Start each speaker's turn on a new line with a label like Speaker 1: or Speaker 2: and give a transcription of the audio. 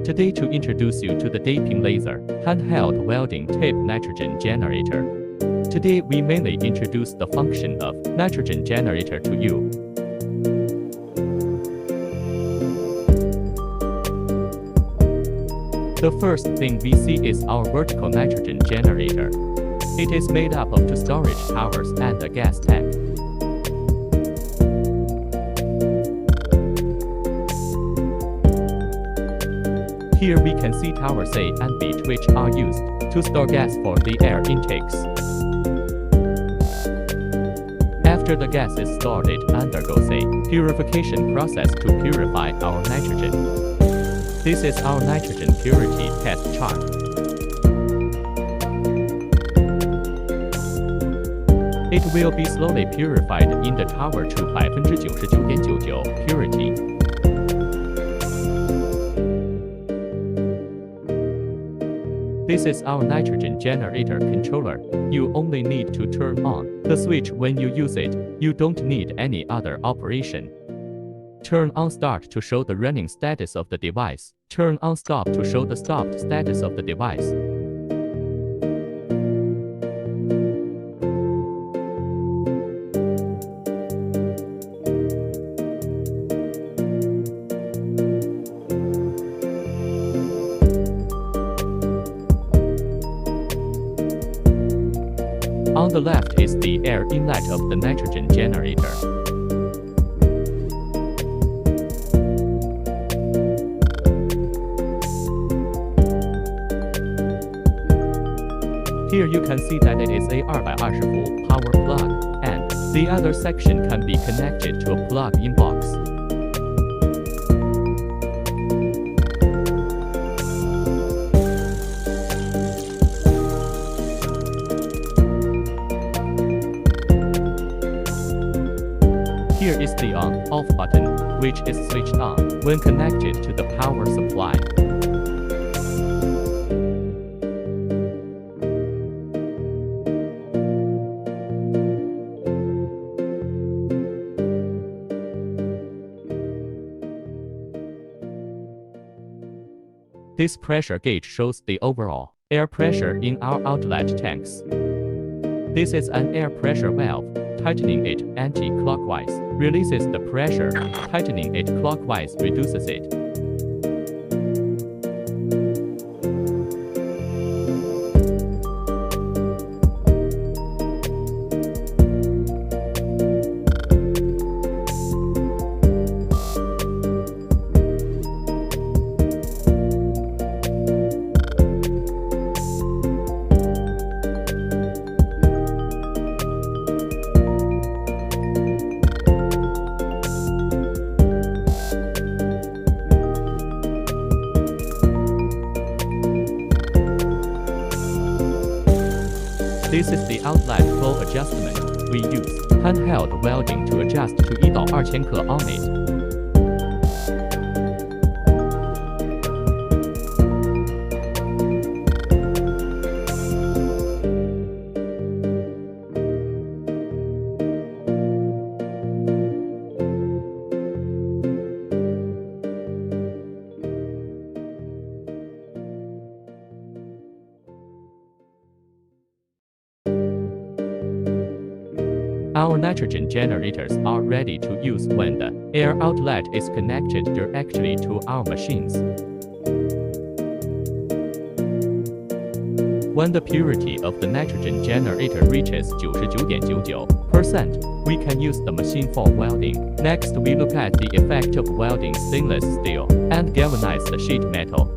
Speaker 1: Today to introduce you to the damping laser, handheld welding tape nitrogen generator. Today we mainly introduce the function of nitrogen generator to you. The first thing we see is our vertical nitrogen generator. It is made up of 2 storage towers and a gas tank. Here we can see towers A and B, which are used to store gas for the air intakes. After the gas is stored, it undergoes a purification process to purify our nitrogen. This is our nitrogen purity test chart. It will be slowly purified in the tower to 99.99% purity. This is our nitrogen generator controller. You only need to turn on the switch when you use it. You don't need any other operation. Turn on start to show the running status of the device. Turn on stop to show the stopped status of the device. On the left is the air inlet of the nitrogen generator. Here you can see that it is a 220V power plug, and the other section can be connected to a plug-in box. Here is the on/off button, which is switched on when connected to the power supply. This pressure gauge shows the overall air pressure in our outlet tanks. This is an air pressure valve. Tightening it anti-clockwise releases the pressure. Tightening it clockwise reduces it. This is the outlet flow adjustment. We use handheld welding to adjust to 1到2000克 on it. Our nitrogen generators are ready to use when the air outlet is connected directly to our machines. When the purity of the nitrogen generator reaches 99.99%, we can use the machine for welding. Next, we look at the effect of welding stainless steel and galvanized sheet metal.